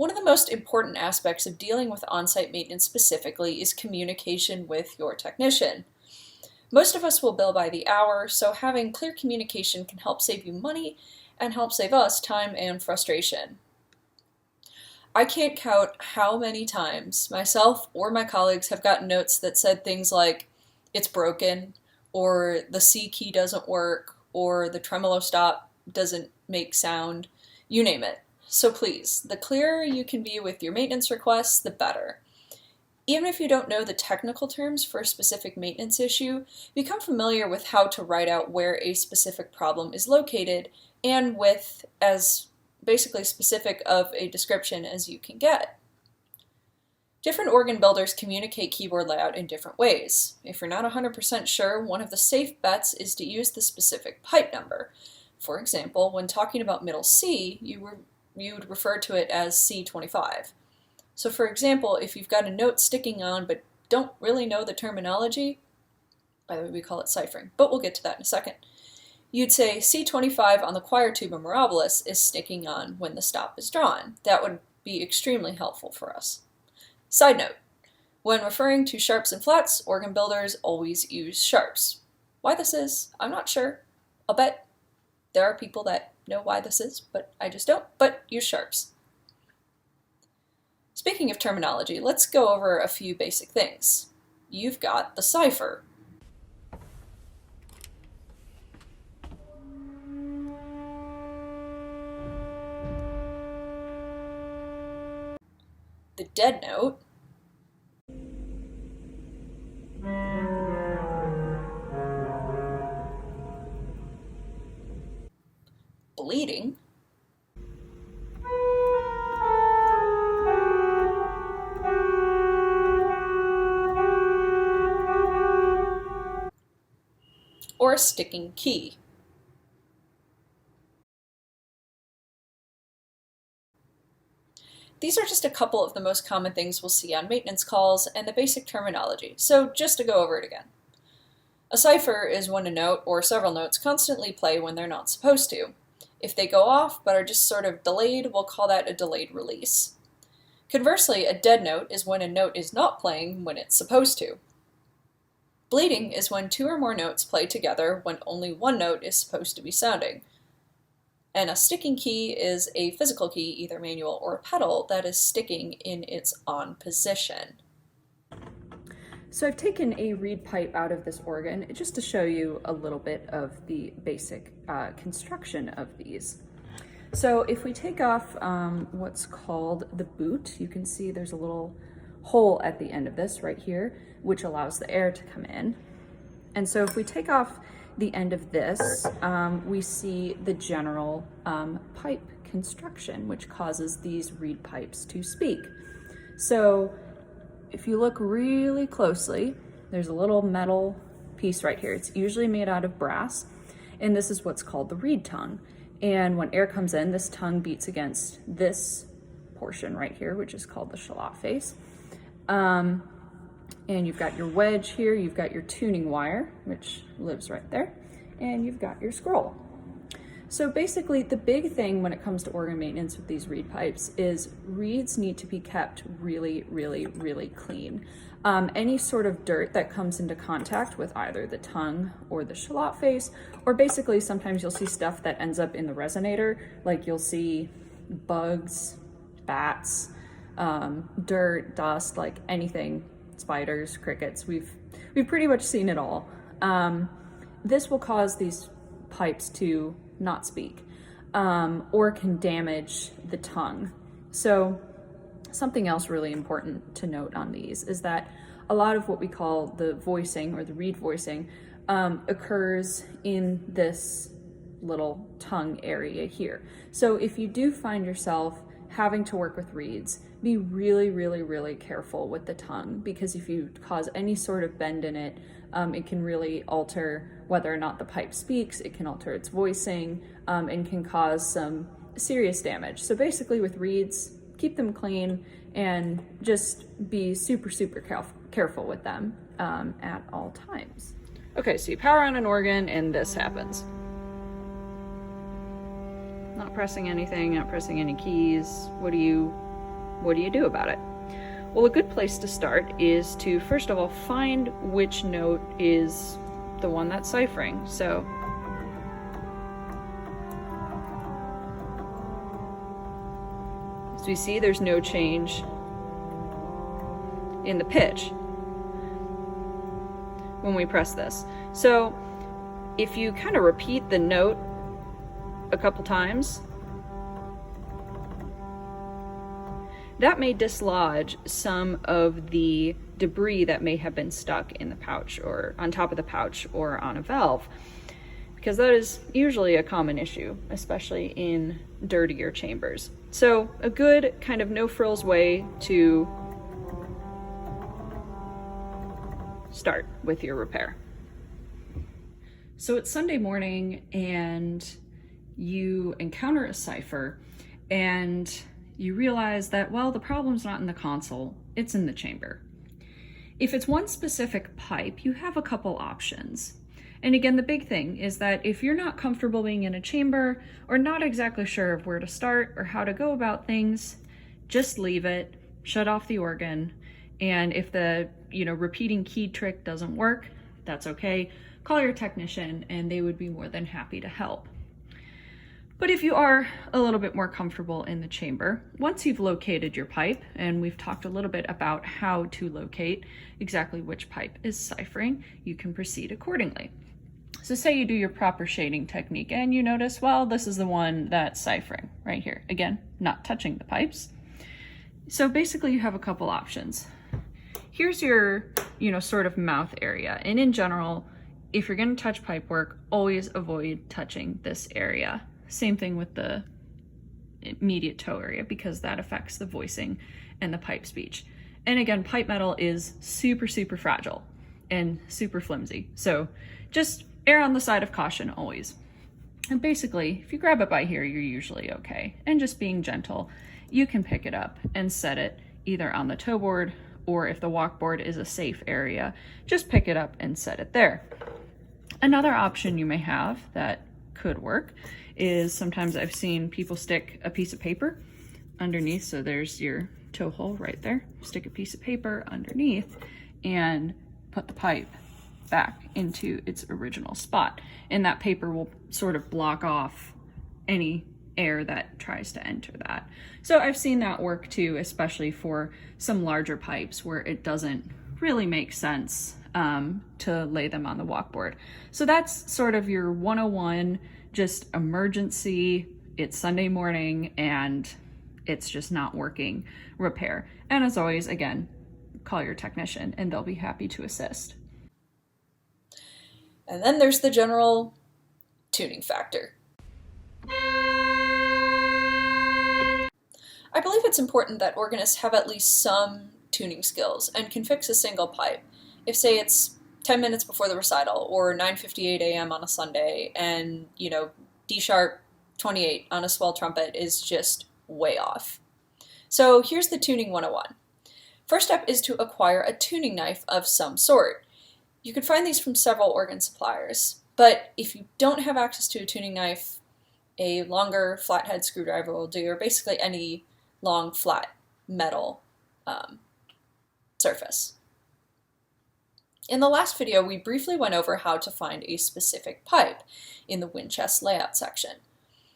One of the most important aspects of dealing with on-site maintenance specifically is communication with your technician. Most of us will bill by the hour, so having clear communication can help save you money and help save us time and frustration. I can't count how many times myself or my colleagues have gotten notes that said things like, "It's broken," or "the C key doesn't work," or "the tremolo stop doesn't make sound," you name it. So please, the clearer you can be with your maintenance requests, the better. Even if you don't know the technical terms for a specific maintenance issue, become familiar with how to write out where a specific problem is located and with as basically specific of a description as you can get. Different organ builders communicate keyboard layout in different ways. If you're not 100% sure, one of the safe bets is to use the specific pipe number. For example, when talking about middle C, you'd refer to it as C25. So for example, if you've got a note sticking on but don't really know the terminology, by the way, we call it ciphering, but we'll get to that in a second, you'd say C25 on the choir tuba mirabilis is sticking on when the stop is drawn. That would be extremely helpful for us. Side note, when referring to sharps and flats, organ builders always use sharps. Why this is, I'm not sure. I'll bet there are people that know why this is, but I just don't, but use sharps. Speaking of terminology, let's go over a few basic things. You've got the cipher. The dead note. Bleeding. Or a sticking key. These are just a couple of the most common things we'll see on maintenance calls and the basic terminology, so just to go over it again. A cipher is when a note or several notes constantly play when they're not supposed to. If they go off but are just sort of delayed, we'll call that a delayed release. Conversely, a dead note is when a note is not playing when it's supposed to. Bleeding is when two or more notes play together when only one note is supposed to be sounding. And a sticking key is a physical key, either manual or a pedal, that is sticking in its on position. So I've taken a reed pipe out of this organ just to show you a little bit of the basic construction of these. So if we take off what's called the boot, you can see there's a little hole at the end of this right here, which allows the air to come in. And so if we take off the end of this, we see the general pipe construction, which causes these reed pipes to speak. So if you look really closely, there's a little metal piece right here. It's usually made out of brass, and this is what's called the reed tongue. And when air comes in, this tongue beats against this portion right here, which is called the shallot face. And you've got your wedge here, you've got your tuning wire, which lives right there, and you've got your scroll. So basically, the big thing when it comes to organ maintenance with these reed pipes is reeds need to be kept really, really, really clean. Any sort of dirt that comes into contact with either the tongue or the shallot face, or basically sometimes you'll see stuff that ends up in the resonator, like you'll see bugs, bats, dirt, dust, like anything, spiders, crickets, we've pretty much seen it all. This will cause these pipes to not speak, or can damage the tongue. So something else really important to note on these is that a lot of what we call the voicing or the reed voicing occurs in this little tongue area here. So if you do find yourself having to work with reeds, be really, really, really careful with the tongue, because if you cause any sort of bend in it, it can really alter whether or not the pipe speaks, it can alter its voicing, and can cause some serious damage. So basically with reeds, keep them clean and just be super, super careful with them at all times. Okay, so you power on an organ and this happens. Not pressing anything, not pressing any keys. What do you what do you do about it? Well, a good place to start is to, first of all, find which note is the one that's ciphering. So as we see, there's no change in the pitch when we press this. So if you kind of repeat the note a couple times, that may dislodge some of the debris that may have been stuck in the pouch or on top of the pouch or on a valve, because that is usually a common issue, especially in dirtier chambers. So a good kind of no frills way to start with your repair. So it's Sunday morning and you encounter a cipher and you realize that, well, the problem's not in the console, it's in the chamber. If it's one specific pipe, you have a couple options. And again, the big thing is that if you're not comfortable being in a chamber or not exactly sure of where to start or how to go about things, just leave it, shut off the organ, and if the repeating key trick doesn't work, that's okay. Call your technician and they would be more than happy to help. But if you are a little bit more comfortable in the chamber, once you've located your pipe, and we've talked a little bit about how to locate exactly which pipe is ciphering, you can proceed accordingly. So say you do your proper shading technique and you notice, well, this is the one that's ciphering right here. Again, not touching the pipes. So basically you have a couple options. Here's your, sort of mouth area. And in general, if you're gonna touch pipe work, always avoid touching this area. Same thing with the immediate toe area, because that affects the voicing and the pipe speech. And again, pipe metal is super, super fragile and super flimsy. So just err on the side of caution always. And basically, if you grab it by here, you're usually okay. And just being gentle, you can pick it up and set it either on the toe board, or if the walk board is a safe area, just pick it up and set it there. Another option you may have that could work is sometimes I've seen people stick a piece of paper underneath. So there's your toe hole right there. Stick a piece of paper underneath and put the pipe back into its original spot. And that paper will sort of block off any air that tries to enter that. So I've seen that work too, especially for some larger pipes where it doesn't really make sense to lay them on the walkboard. So that's sort of your 101, just emergency, it's Sunday morning and it's just not working repair. And as always, again, call your technician and they'll be happy to assist. And then there's the general tuning factor. I believe it's important that organists have at least some tuning skills and can fix a single pipe. If, say, it's 10 minutes before the recital or 9:58 a.m. on a Sunday and, D sharp 28 on a swell trumpet is just way off. So here's the tuning 101. First step is to acquire a tuning knife of some sort. You can find these from several organ suppliers, but if you don't have access to a tuning knife, a longer flathead screwdriver will do, or basically any long flat metal surface. In the last video, we briefly went over how to find a specific pipe in the wind chest layout section.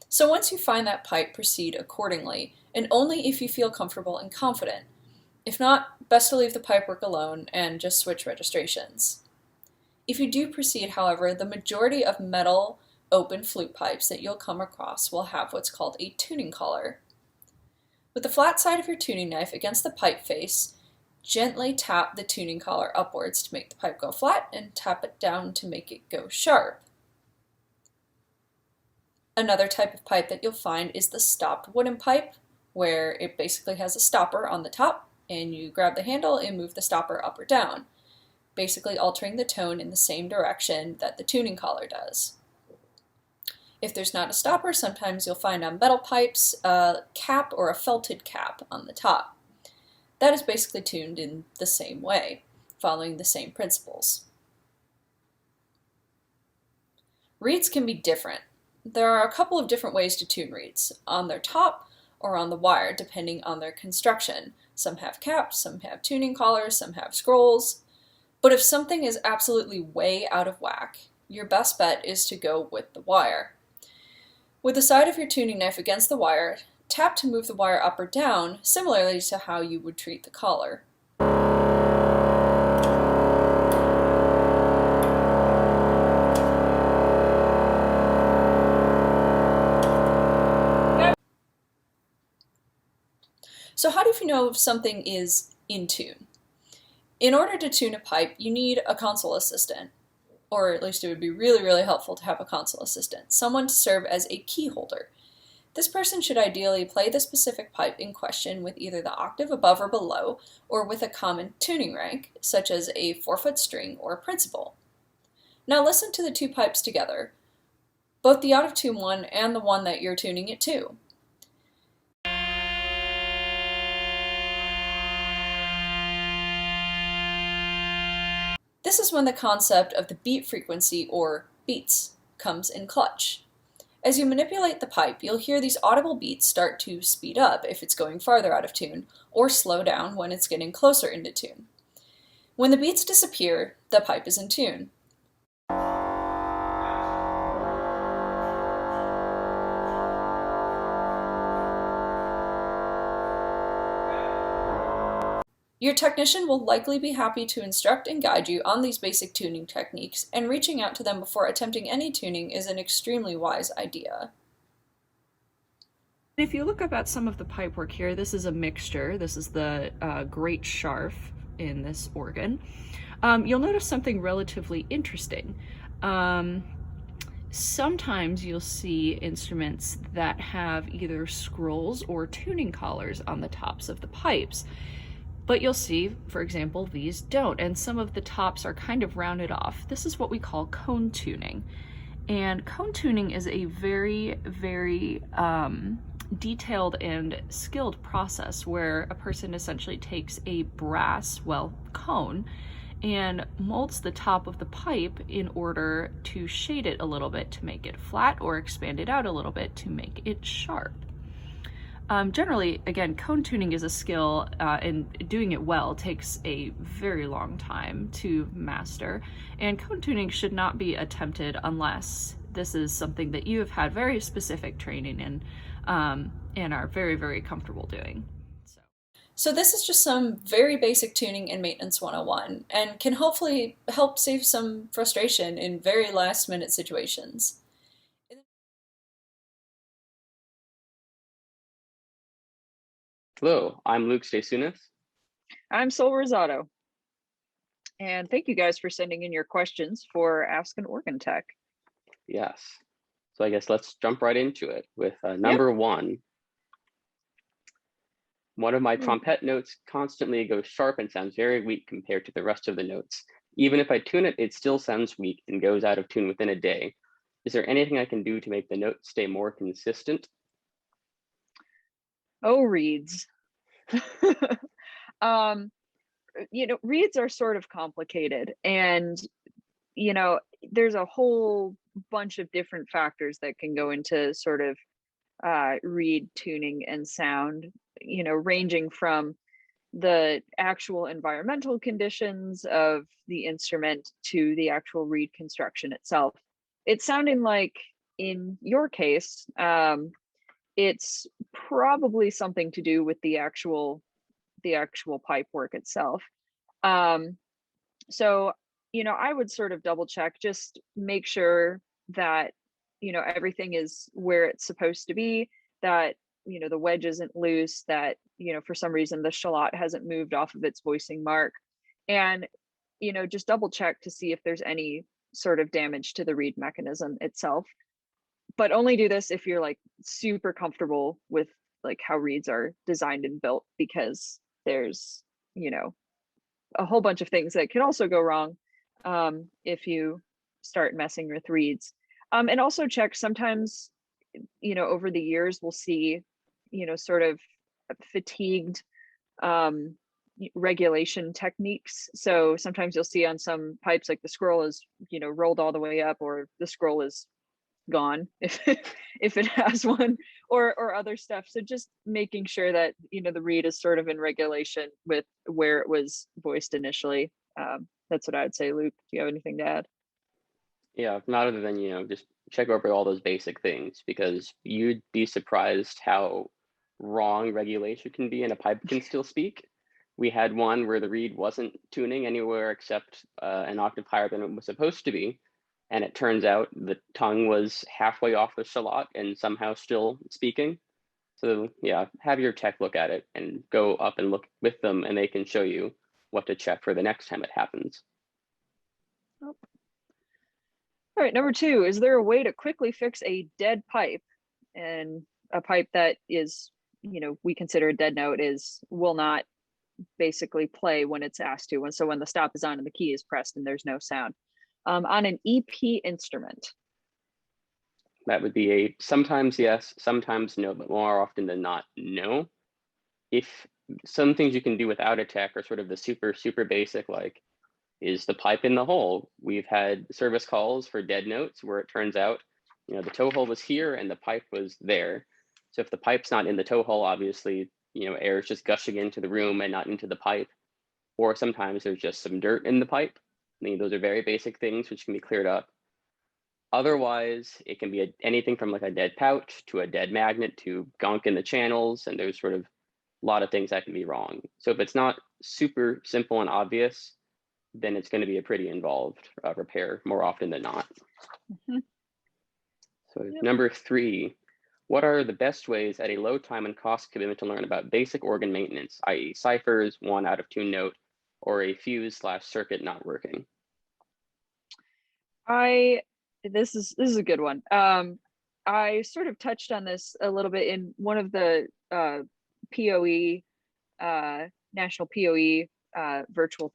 So once you find that pipe, proceed accordingly, and only if you feel comfortable and confident. If not, best to leave the pipe work alone and just switch registrations. If you do proceed, however, the majority of metal open flute pipes that you'll come across will have what's called a tuning collar. With the flat side of your tuning knife against the pipe face, gently tap the tuning collar upwards to make the pipe go flat and tap it down to make it go sharp. Another type of pipe that you'll find is the stopped wooden pipe, where it basically has a stopper on the top and you grab the handle and move the stopper up or down, basically altering the tone in the same direction that the tuning collar does. If there's not a stopper, sometimes you'll find on metal pipes a cap or a felted cap on the top. That is basically tuned in the same way, following the same principles. Reeds can be different. There are a couple of different ways to tune reeds, on their top or on the wire, depending on their construction. Some have caps, some have tuning collars, some have scrolls. But if something is absolutely way out of whack, your best bet is to go with the wire. With the side of your tuning knife against the wire, tap to move the wire up or down, similarly to how you would treat the collar. So how do you know if something is in tune? In order to tune a pipe, you need a console assistant, or at least it would be really, really helpful to have a console assistant, someone to serve as a key holder. This person should ideally play the specific pipe in question with either the octave above or below, or with a common tuning rank, such as a 4-foot string or a principal. Now listen to the two pipes together, both the out of tune one and the one that you're tuning it to. This is when the concept of the beat frequency, or beats, comes in clutch. As you manipulate the pipe, you'll hear these audible beats start to speed up if it's going farther out of tune, or slow down when it's getting closer into tune. When the beats disappear, the pipe is in tune. Your technician will likely be happy to instruct and guide you on these basic tuning techniques, and reaching out to them before attempting any tuning is an extremely wise idea. If you look up at some of the pipework here, this is a mixture. This is the great Scharf in this organ. You'll notice something relatively interesting. Sometimes you'll see instruments that have either scrolls or tuning collars on the tops of the pipes. But you'll see, for example, these don't, and some of the tops are kind of rounded off. This is what we call cone tuning. And cone tuning is a very, very detailed and skilled process where a person essentially takes a brass, cone, and molds the top of the pipe in order to shade it a little bit to make it flat, or expand it out a little bit to make it sharp. Generally, again, cone tuning is a skill, and doing it well takes a very long time to master, and cone tuning should not be attempted unless this is something that you have had very specific training in, and are very, very comfortable doing. So this is just some very basic tuning and maintenance 101, and can hopefully help save some frustration in very last minute situations. Hello, I'm Luke Staisiunas. I'm Rizzato. And thank you guys for sending in your questions for Ask an Organ Tech. Yes. So I guess let's jump right into it with number one. One of my trumpet notes constantly goes sharp and sounds very weak compared to the rest of the notes. Even if I tune it, it still sounds weak and goes out of tune within a day. Is there anything I can do to make the note stay more consistent? Oh, reeds. Reeds are sort of complicated, and there's a whole bunch of different factors that can go into sort of reed tuning and sound, ranging from the actual environmental conditions of the instrument to the actual reed construction itself. It's sounding like in your case, it's probably something to do with the actual pipe work itself. So, I would sort of double check, just make sure that, everything is where it's supposed to be, that, the wedge isn't loose, that, for some reason the shallot hasn't moved off of its voicing mark. And, just double check to see if there's any sort of damage to the reed mechanism itself. But only do this if you're like super comfortable with like how reeds are designed and built, because there's, a whole bunch of things that can also go wrong if you start messing with reeds. And also check sometimes, over the years, we'll see, sort of fatigued regulation techniques. So sometimes you'll see on some pipes, like the scroll is, rolled all the way up, or the scroll is gone if if it has one, or other stuff. So just making sure that, you know, the read is sort of in regulation with where it was voiced initially. That's what I would say. Luke, do you have anything to add? Yeah, not other than, just check over all those basic things, because you'd be surprised how wrong regulation can be and a pipe can still speak. We had one where the reed wasn't tuning anywhere except an octave higher than it was supposed to be. And it turns out the tongue was halfway off the shallot and somehow still speaking. So yeah, have your tech look at it and go up and look with them, and they can show you what to check for the next time it happens. Oh. All right, number two, is there a way to quickly fix a dead pipe? And a pipe that is, you know, we consider a dead note will not basically play when it's asked to. So when the stop is on and the key is pressed and there's no sound. On an EP instrument. That would be a sometimes yes, sometimes no, but more often than not, no. If some things you can do without a tech are sort of the super basic, like, is the pipe in the hole? We've had service calls for dead notes where it turns out, the toe hole was here and the pipe was there. So if the pipe's not in the toe hole, obviously, air is just gushing into the room and not into the pipe. Or sometimes there's just some dirt in the pipe. I mean, those are very basic things which can be cleared up. Otherwise, it can be anything from like a dead pouch to a dead magnet to gunk in the channels, and there's sort of a lot of things that can be wrong. So if it's not super simple and obvious, then it's going to be a pretty involved repair more often than not. Mm-hmm. So number 3, what are the best ways at a low time and cost commitment to learn about basic organ maintenance, i.e. ciphers, 1 out of tune note, or a fuse/circuit not working? This is a good one. I sort of touched on this a little bit in one of the POE, national POE virtual,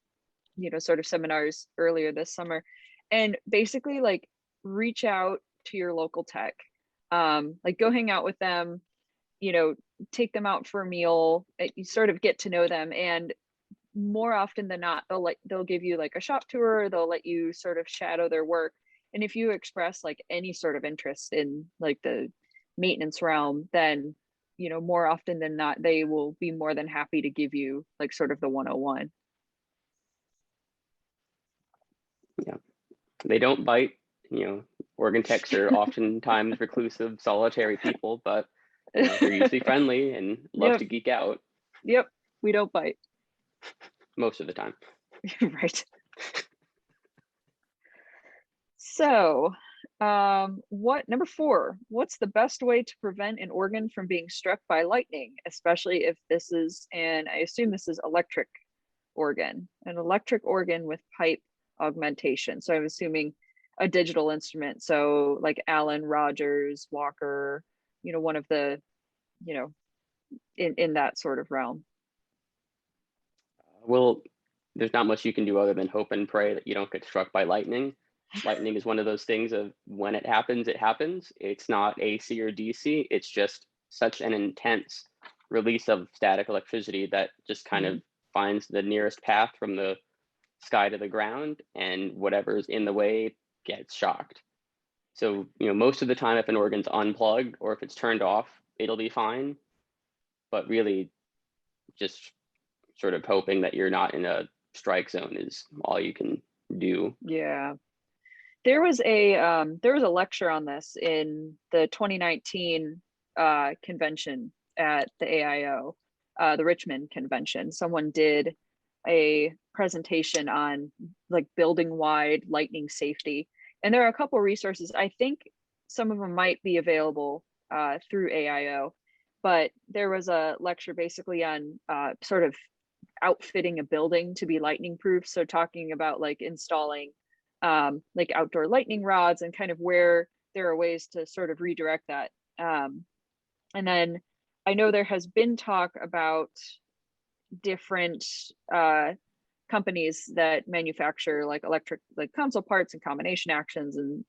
sort of seminars earlier this summer. And basically, like, reach out to your local tech, like go hang out with them, take them out for a meal, you sort of get to know them. And more often than not, they'll give you like a shop tour, they'll let you sort of shadow their work. And if you express like any sort of interest in like the maintenance realm, then more often than not, they will be more than happy to give you like sort of the 101. Yeah, they don't bite. Organ techs are oftentimes reclusive, solitary people, but they're usually friendly and love to geek out. Yep, we don't bite. Most of the time. Right. So, number 4, what's the best way to prevent an organ from being struck by lightning, especially if this is, and I assume this is an electric organ with pipe augmentation. So I'm assuming a digital instrument. So like Allen, Rogers, Walker, one of the, in that sort of realm. Well, there's not much you can do other than hope and pray that you don't get struck by lightning. Lightning is one of those things of when it happens, it happens. It's not AC or DC. It's just such an intense release of static electricity that just kind of finds the nearest path from the sky to the ground, and whatever's in the way gets shocked. So, most of the time, if an organ's unplugged or if it's turned off, it'll be fine. But really, just sort of hoping that you're not in a strike zone is all you can do. Yeah. There was a lecture on this in the 2019 convention at the AIO, the Richmond convention. Someone did a presentation on like building wide lightning safety, and there are a couple of resources. I think some of them might be available through AIO, but there was a lecture basically on sort of outfitting a building to be lightning proof. So talking about like installing like outdoor lightning rods and kind of where there are ways to sort of redirect that. And then I know there has been talk about different companies that manufacture like electric, like console parts and combination actions and,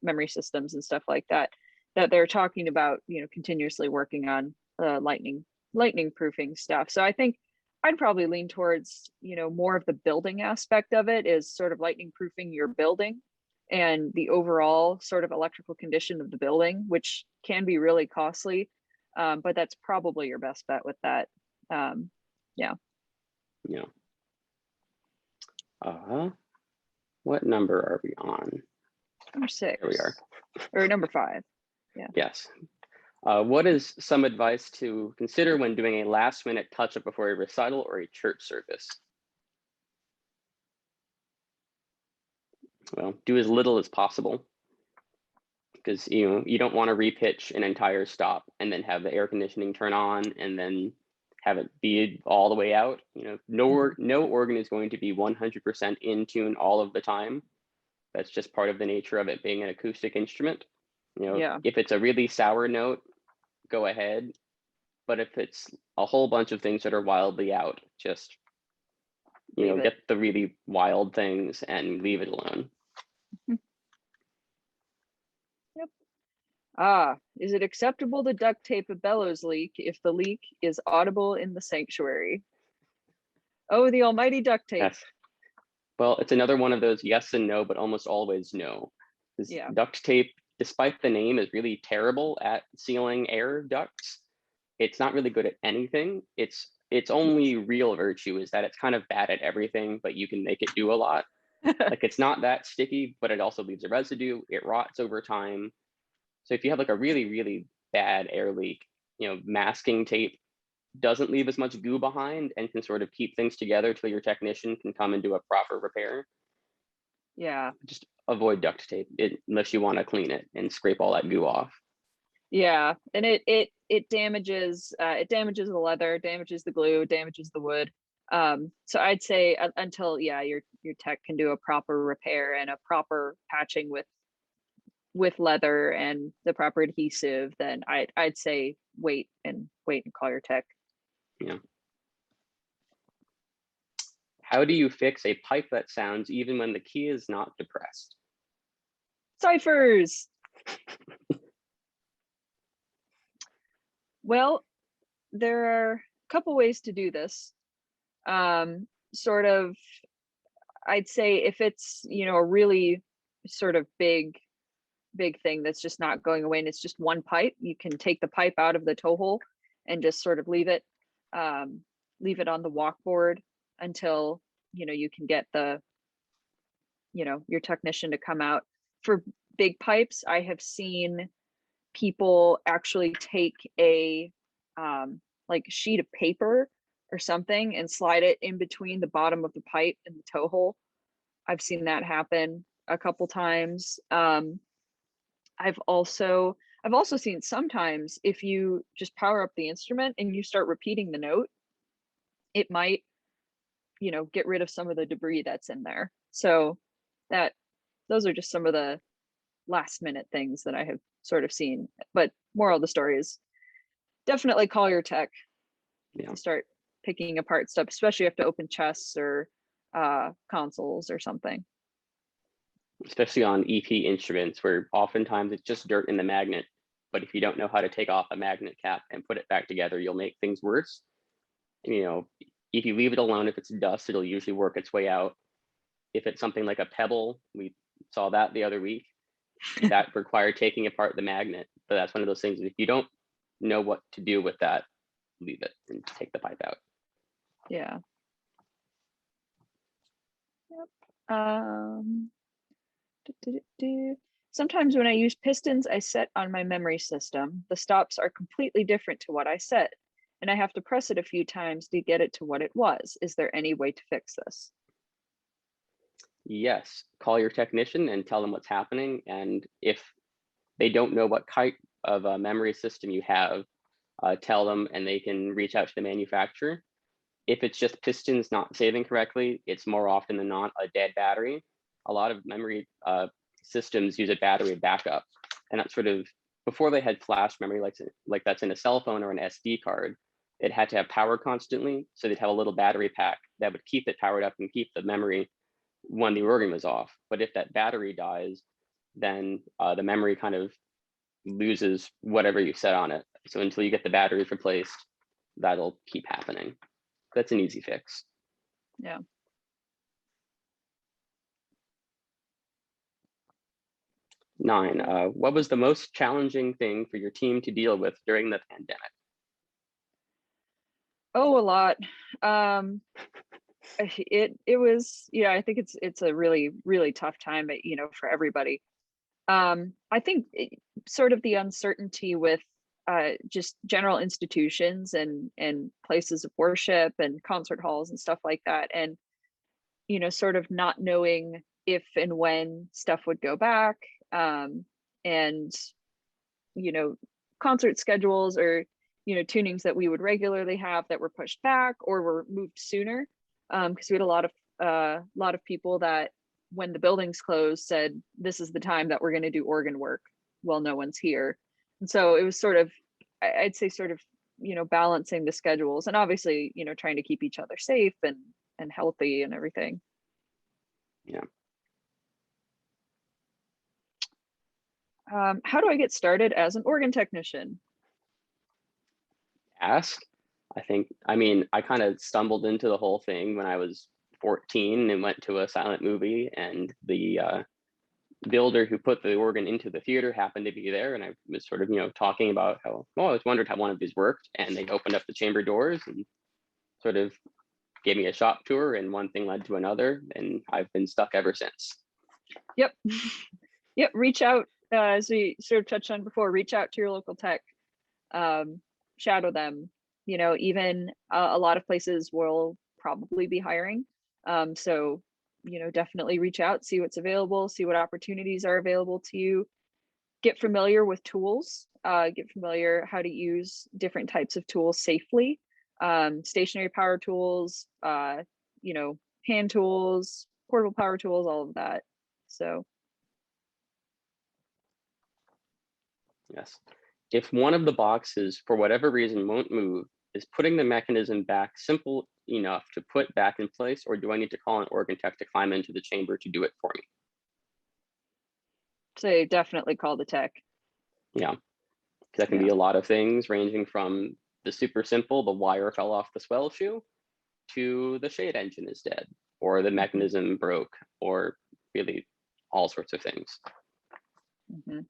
memory systems and stuff like that, that they're talking about, continuously working on lightning proofing stuff. So I think I'd probably lean towards, more of the building aspect of it is sort of lightning proofing your building. and the overall sort of electrical condition of the building, which can be really costly. But that's probably your best bet with that. Yeah. Yeah. What number are we on? Number 6. There we are. Or number 5. Yeah. Yes. What is some advice to consider when doing a last-minute touch-up before a recital or a church service? Well, do as little as possible, because you don't want to repitch an entire stop and then have the air conditioning turn on and then have it be all the way out. No organ is going to be 100% in tune all of the time. That's just part of the nature of it being an acoustic instrument. Yeah. If it's a really sour note, go ahead. But if it's a whole bunch of things that are wildly out, just get the really wild things and leave it alone. Yep. Is it acceptable to duct tape a bellows leak if the leak is audible in the sanctuary? Oh, the almighty duct tape. Yes. Well, it's another one of those yes and no, but almost always no. Yeah. Duct tape, despite the name, is really terrible at sealing air ducts. It's not really good at anything. Its only real virtue is that it's kind of bad at everything, but you can make it do a lot. Like, it's not that sticky, but it also leaves a residue. It rots over time. So if you have like a really, really bad air leak, masking tape doesn't leave as much goo behind and can sort of keep things together till your technician can come and do a proper repair. Yeah. Just avoid duct tape unless you want to clean it and scrape all that goo off. Yeah, and it damages the leather, damages the glue, damages the wood. So I'd say until your tech can do a proper repair and a proper patching with leather and the proper adhesive, then I'd say wait and call your tech. Yeah. How do you fix a pipe that sounds even when the key is not depressed? Ciphers. Well, there are a couple ways to do this. Sort of, I'd say if it's, a really sort of big thing that's just not going away and it's just one pipe, you can take the pipe out of the tow hole and just sort of leave it on the walkboard until, you can get your technician to come out. For big pipes, I have seen people actually take a like sheet of paper or something and slide it in between the bottom of the pipe and the tow hole. I've seen that happen a couple times. I've also seen sometimes if you just power up the instrument and you start repeating the note, it might, get rid of some of the debris that's in there. So those are just some of the last minute things that I have sort of seen. But moral of the story is definitely call your tech to start picking apart stuff, especially if you have to open chests or consoles or something. Especially on EP instruments, where oftentimes it's just dirt in the magnet. But if you don't know how to take off a magnet cap and put it back together, you'll make things worse. If you leave it alone, if it's dust, it'll usually work its way out. If it's something like a pebble, we saw that the other week, that required taking apart the magnet. But that's one of those things, if you don't know what to do with that, leave it and take the pipe out. Yeah. Yep. Sometimes when I use pistons I set on my memory system, the stops are completely different to what I set, and I have to press it a few times to get it to what it was. Is there any way to fix this? Yes, call your technician and tell them what's happening. And if they don't know what type of a memory system you have, tell them and they can reach out to the manufacturer. If it's just pistons not saving correctly, it's more often than not a dead battery. A lot of memory systems use a battery backup, and that's sort of before they had flash memory like that's in a cell phone or an SD card. It had to have power constantly, so they'd have a little battery pack that would keep it powered up and keep the memory when the organ was off. But if that battery dies, then the memory kind of loses whatever you set on it. So until you get the batteries replaced, that'll keep happening. That's an easy fix. Yeah. 9. What was the most challenging thing for your team to deal with during the pandemic? Oh, a lot. It was, yeah, I think it's a really tough time, for everybody. I think sort of the uncertainty with just general institutions and places of worship and concert halls and stuff like that, and sort of not knowing if and when stuff would go back, and concert schedules or tunings that we would regularly have that were pushed back or were moved sooner, because we had a lot of people that when the buildings closed said this is the time that we're going to do organ work while no one's here. And so it was sort of, I'd say sort of balancing the schedules, and obviously trying to keep each other safe and healthy and everything. Yeah. How do I get started as an organ technician? Ask. I kind of stumbled into the whole thing when I was 14 and went to a silent movie, and the builder who put the organ into the theater happened to be there, and I was sort of talking about how, I always wondered how one of these worked, and they opened up the chamber doors and sort of gave me a shop tour, and one thing led to another, and I've been stuck ever since. Yep. Yep. Reach out, as we sort of touched on before, reach out to your local tech, shadow them. Even a lot of places will probably be hiring. So, definitely reach out, see what's available, see what opportunities are available to you, get familiar with tools, get familiar how to use different types of tools safely, stationary power tools, hand tools, portable power tools, all of that. So. Yes. If one of the boxes, for whatever reason, won't move, is putting the mechanism back simple enough to put back in place, or do I need to call an organ tech to climb into the chamber to do it for me? So definitely call the tech. Yeah. That can be a lot of things, ranging from the super simple, the wire fell off the swell shoe, to the shade engine is dead, or the mechanism broke, or really all sorts of things. Mm-hmm.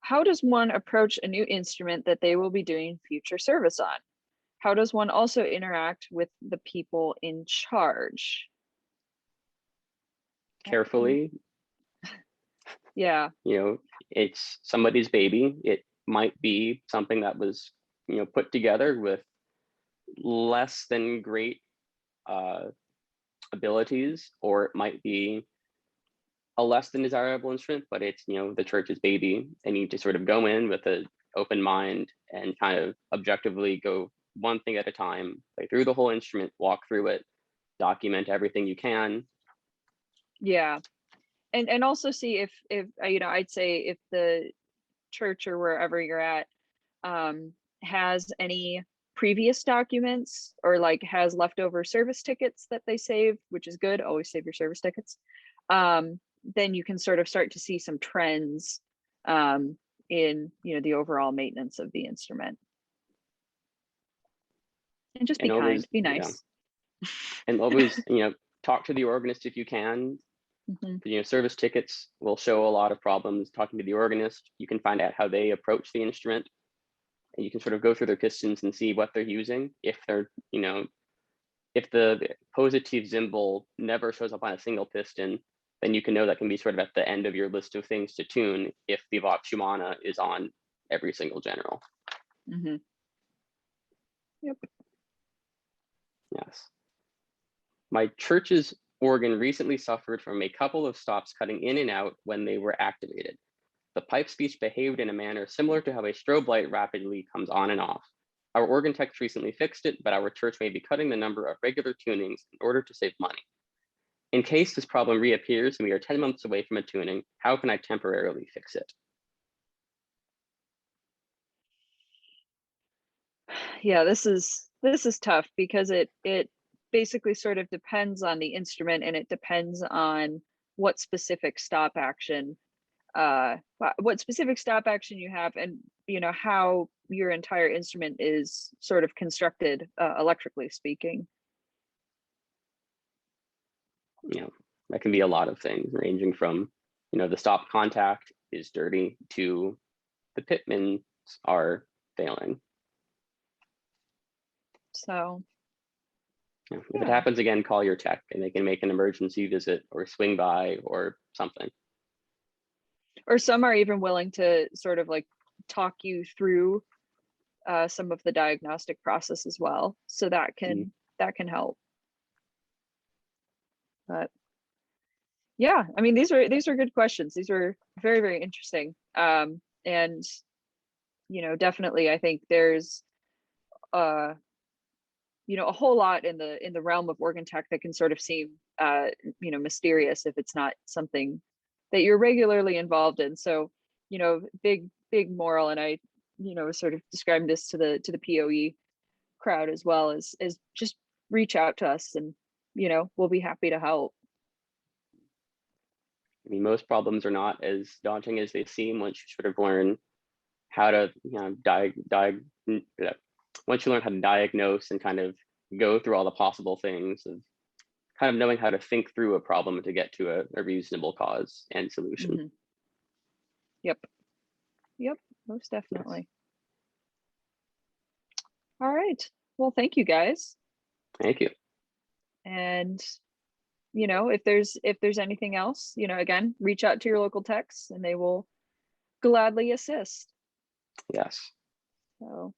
How does one approach a new instrument that they will be doing future service on? How does one also interact with the people in charge? Carefully. Yeah. It's somebody's baby. It might be something that was, put together with less than great abilities, or it might be a less than desirable instrument, but it's, the church's baby. They need to sort of go in with an open mind and kind of objectively go one thing at a time, play through the whole instrument, walk through it, document everything you can. Yeah. And also see if I'd say if the church or wherever you're at has any previous documents, or like has leftover service tickets that they save, which is good. Always save your service tickets. Then you can sort of start to see some trends in the overall maintenance of the instrument. And just be kind, be nice. Yeah. And always, talk to the organist if you can. Mm-hmm. Service tickets will show a lot of problems. Talking to the organist, you can find out how they approach the instrument, and you can sort of go through their pistons and see what they're using. If they're, if the positive cymbal never shows up on a single piston, then you can know that can be sort of at the end of your list of things to tune if the Vox Humana is on every single general. Mm-hmm. Yep. Yes. My church's organ recently suffered from a couple of stops cutting in and out when they were activated. The pipe speech behaved in a manner similar to how a strobe light rapidly comes on and off. Our organ techs recently fixed it, but our church may be cutting the number of regular tunings in order to save money. In case this problem reappears and we are 10 months away from a tuning, how can I temporarily fix it? Yeah, this is tough because it basically sort of depends on the instrument, and it depends on what specific stop action you have, and how your entire instrument is sort of constructed, electrically speaking. That can be a lot of things, ranging from the stop contact is dirty, to the pitmans are failing. So If it happens again, call your tech and they can make an emergency visit or swing by or something. Or some are even willing to sort of like talk you through some of the diagnostic process as well. So that can help. But yeah, I mean, these are good questions. These were very, very interesting. And definitely I think there's a whole lot in the realm of organ tech that can sort of seem mysterious if it's not something that you're regularly involved in. So big moral, and I sort of described this to the POE crowd as well, as just reach out to us, and we'll be happy to help. I mean, most problems are not as daunting as they seem once you sort of learn how to once you learn how to diagnose and kind of go through all the possible things of kind of knowing how to think through a problem to get to a reasonable cause and solution. Mm-hmm. Yep, most definitely. Yes. All right. Well, thank you guys. Thank you. And if there's anything else, again, reach out to your local techs and they will gladly assist. Yes. So